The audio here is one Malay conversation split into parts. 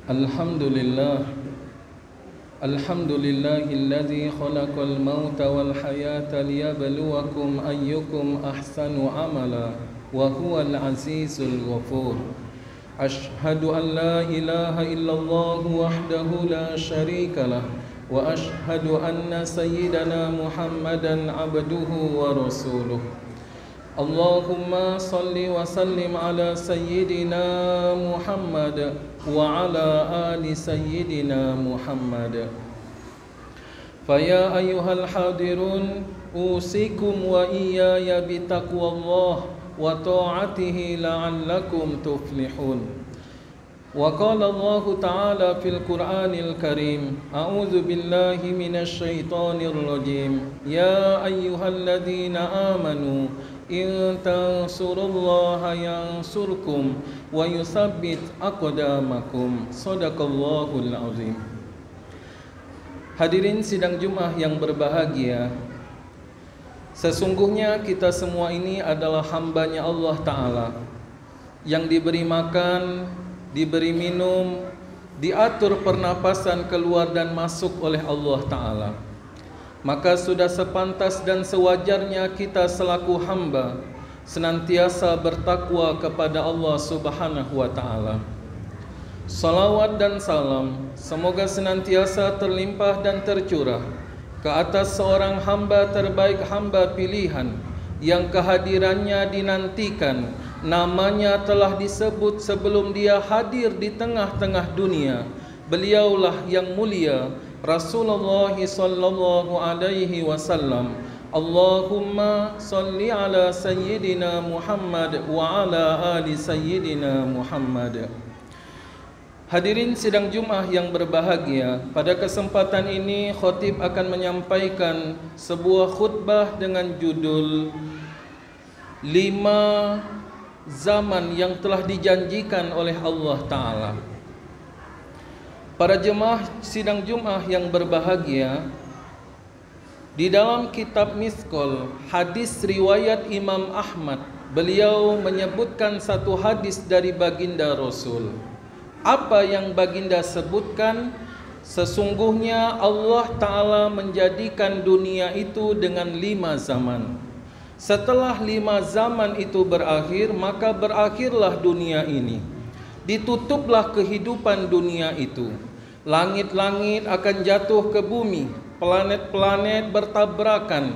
Alhamdulillah Alhamdulillahilladzi khalaqal mauta wal hayata liyabluwakum ayyukum ahsanu amala wa huwal azizul ghafur. Ashhadu an la ilaha illallah wahdahu la syarikalah wa ashhadu anna sayyidana Muhammadan abduhu wa rasuluh. Allahumma salli wa sallim ala sayyidina Muhammad wa ala ali sayyidina Muhammad. Faya ayyuhal hadirun usikum wa iyaya bitaqwallah wa ta'atihi la'allakum tuflihun. Wa qala Allah ta'ala fil Qur'anil Karim, a'udzu billahi minasy syaithanir rajim. Ya ayyuhalladzina amanu in tansurullaha yansurkum wa yusabbit aqdamakum. Shadaqallahul azim. Hadirin sidang Jumat yang berbahagia, sesungguhnya kita semua ini adalah hambanya Allah Ta'ala yang diberi makan, diberi minum, diatur pernapasan keluar dan masuk oleh Allah Ta'ala. Maka sudah sepantas dan sewajarnya kita selaku hamba senantiasa bertakwa kepada Allah Subhanahu wa Ta'ala. Salawat dan salam semoga senantiasa terlimpah dan tercurah ke atas seorang hamba terbaik, hamba pilihan yang kehadirannya dinantikan, namanya telah disebut sebelum dia hadir di tengah-tengah dunia. Beliaulah yang mulia Rasulullah sallallahu alaihi wasallam. Allahumma salli ala sayyidina Muhammad wa ala ali sayyidina Muhammad. Hadirin sidang Jumat yang berbahagia, pada kesempatan ini khatib akan menyampaikan sebuah khutbah dengan judul 5 zaman yang telah dijanjikan oleh Allah Ta'ala. Para jemaah sidang Jumat yang berbahagia, di dalam kitab Miskol, hadis riwayat Imam Ahmad, beliau menyebutkan satu hadis dari baginda Rasul. Apa yang baginda sebutkan? Sesungguhnya Allah Ta'ala menjadikan dunia itu dengan 5 zaman. Setelah 5 zaman itu berakhir, maka berakhirlah dunia ini. Ditutuplah kehidupan dunia itu. Langit-langit akan jatuh ke bumi, planet-planet bertabrakan,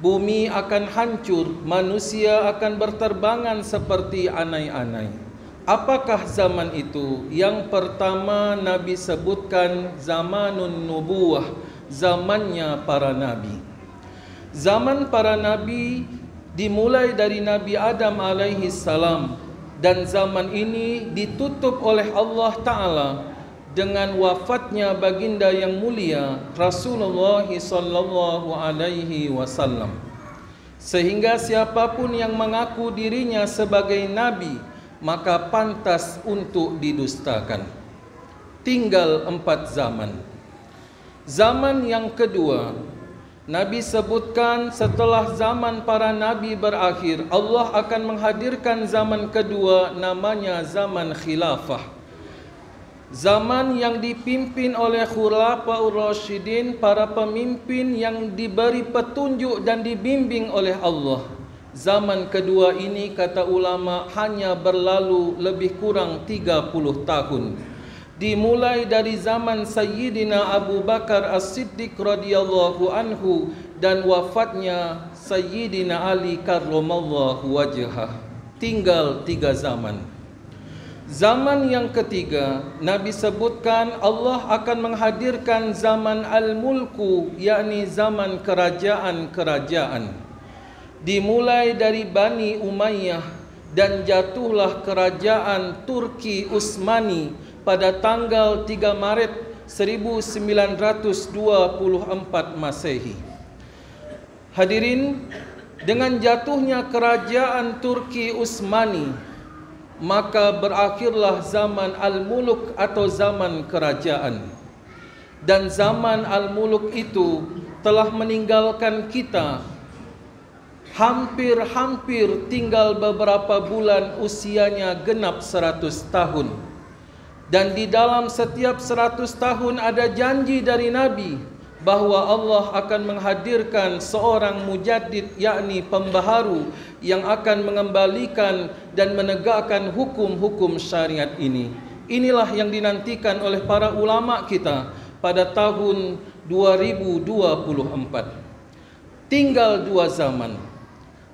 bumi akan hancur, manusia akan berterbangan seperti anai-anai. Apakah zaman itu? Yang pertama Nabi sebutkan zamanun nubuwah, zamannya para nabi. Zaman para nabi dimulai dari Nabi Adam alaihi salam, dan zaman ini ditutup oleh Allah Ta'ala dengan wafatnya baginda yang mulia Rasulullah sallallahu alaihi wasallam. Sehingga siapapun yang mengaku dirinya sebagai nabi, maka pantas untuk didustakan. Tinggal 4 zaman. Zaman yang kedua, Nabi sebutkan setelah zaman para nabi berakhir, Allah akan menghadirkan zaman kedua, namanya zaman khilafah. Zaman yang dipimpin oleh Khulafaur Rasyidin, para pemimpin yang diberi petunjuk dan dibimbing oleh Allah. Zaman kedua ini, kata ulama, hanya berlalu lebih kurang 30 tahun. Dimulai dari zaman Sayyidina Abu Bakar As-Siddiq radhiyallahu anhu dan wafatnya Sayyidina Ali karramallahu wajhah. Tinggal 3 zaman. Zaman yang ketiga, Nabi sebutkan Allah akan menghadirkan zaman al-mulku, yakni zaman kerajaan-kerajaan. Dimulai dari Bani Umayyah dan jatuhlah kerajaan Turki Utsmani pada tanggal 3 Maret 1924 Masehi. Hadirin, dengan jatuhnya kerajaan Turki Utsmani, maka berakhirlah zaman al-muluk atau zaman kerajaan. Dan zaman al-muluk itu telah meninggalkan kita. Hampir-hampir tinggal beberapa bulan usianya genap 100 tahun. Dan di dalam setiap 100 tahun ada janji dari Nabi bahawa Allah akan menghadirkan seorang mujaddid, yakni pembaharu yang akan mengembalikan dan menegakkan hukum-hukum syariat ini. Inilah yang dinantikan oleh para ulama kita pada tahun 2024. Tinggal 2 zaman.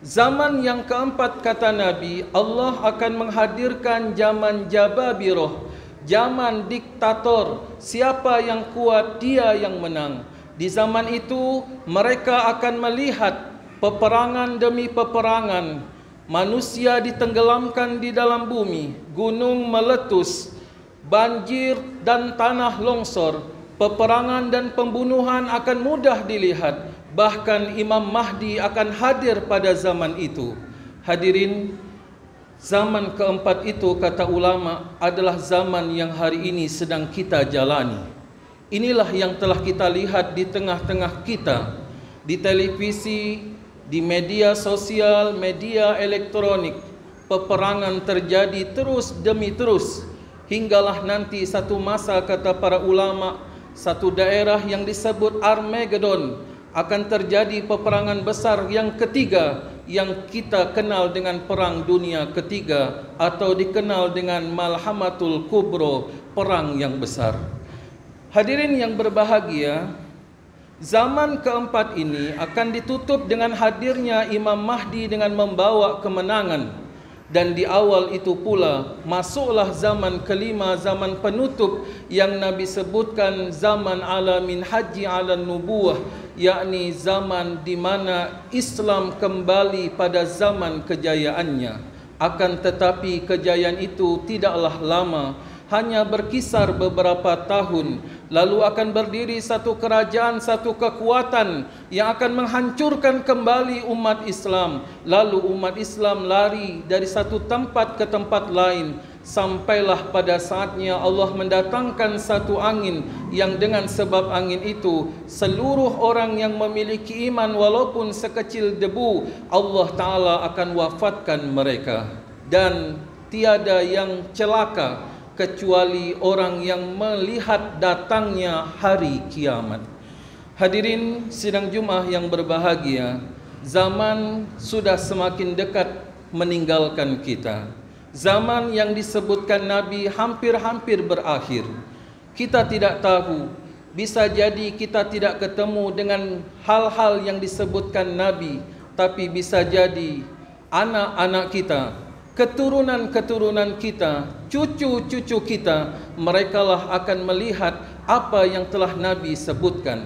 Zaman yang keempat, kata Nabi, Allah akan menghadirkan zaman Jababirah, zaman diktator. Siapa yang kuat, dia yang menang. Di zaman itu mereka akan melihat peperangan demi peperangan, manusia ditenggelamkan di dalam bumi, gunung meletus, banjir dan tanah longsor. Peperangan dan pembunuhan akan mudah dilihat. Bahkan Imam Mahdi akan hadir pada zaman itu. Hadirin, zaman keempat itu, kata ulama, adalah zaman yang hari ini sedang kita jalani. Inilah yang telah kita lihat di tengah-tengah kita, di televisi, di media sosial, media elektronik. Peperangan terjadi terus demi terus, hinggalah nanti satu masa, kata para ulama, satu daerah yang disebut Armageddon, akan terjadi peperangan besar yang ketiga, yang kita kenal dengan Perang Dunia Ketiga, atau dikenal dengan Malhamatul Kubro, perang yang besar. Hadirin yang berbahagia, zaman keempat ini akan ditutup dengan hadirnya Imam Mahdi dengan membawa kemenangan. Dan di awal itu pula masuklah zaman kelima, zaman penutup yang Nabi sebutkan zaman ala min haji ala nubuwah, yakni zaman di mana Islam kembali pada zaman kejayaannya. Akan tetapi kejayaan itu tidaklah lama, hanya berkisar beberapa tahun, lalu akan berdiri satu kerajaan, satu kekuatan yang akan menghancurkan kembali umat Islam. Lalu umat Islam lari dari satu tempat ke tempat lain, sampailah pada saatnya Allah mendatangkan satu angin, yang dengan sebab angin itu seluruh orang yang memiliki iman walaupun sekecil debu, Allah Ta'ala akan wafatkan mereka. Dan tiada yang celaka kecuali orang yang melihat datangnya hari kiamat. Hadirin sidang Jumat yang berbahagia, zaman sudah semakin dekat meninggalkan kita. Zaman yang disebutkan Nabi hampir-hampir berakhir. Kita tidak tahu, bisa jadi kita tidak ketemu dengan hal-hal yang disebutkan Nabi, tapi bisa jadi anak-anak kita, keturunan-keturunan kita, cucu-cucu kita, merekalah akan melihat apa yang telah Nabi sebutkan.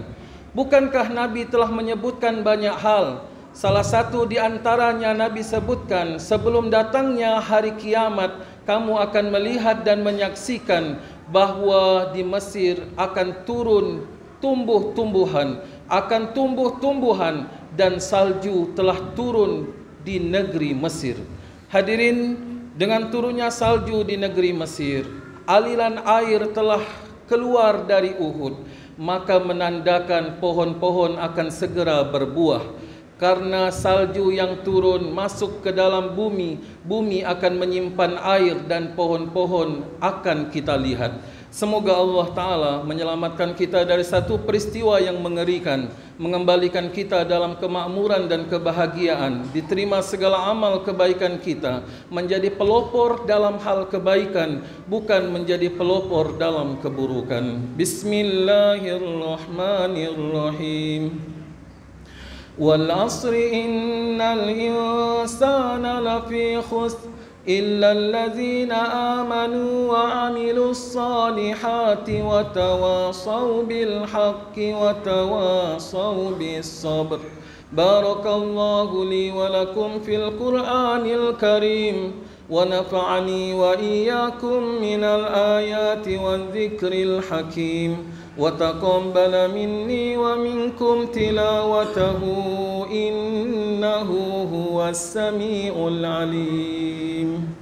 Bukankah Nabi telah menyebutkan banyak hal? Salah satu di antaranya Nabi sebutkan, sebelum datangnya hari kiamat, kamu akan melihat dan menyaksikan bahawa di Mesir akan turun tumbuh-tumbuhan, akan tumbuh-tumbuhan, dan salju telah turun di negeri Mesir. Hadirin, dengan turunnya salju di negeri Mesir, aliran air telah keluar dari Uhud, maka menandakan pohon-pohon akan segera berbuah. Karena salju yang turun masuk ke dalam bumi, bumi akan menyimpan air dan pohon-pohon akan kita lihat. Semoga Allah Ta'ala menyelamatkan kita dari satu peristiwa yang mengerikan, mengembalikan kita dalam kemakmuran dan kebahagiaan, diterima segala amal kebaikan kita, menjadi pelopor dalam hal kebaikan, bukan menjadi pelopor dalam keburukan. Bismillahirrahmanirrahim. Wal asri innal insana lafi khusr إلا الذين آمنوا وعملوا الصالحات وتواصوا بالحق وتواصوا بالصبر. بارك الله لي ولكم في القرآن الكريم ونفعني وإياكم من الآيات والذكر الحكيم وتقبل مني ومنكم تلاوته إنه هو السميع العليم.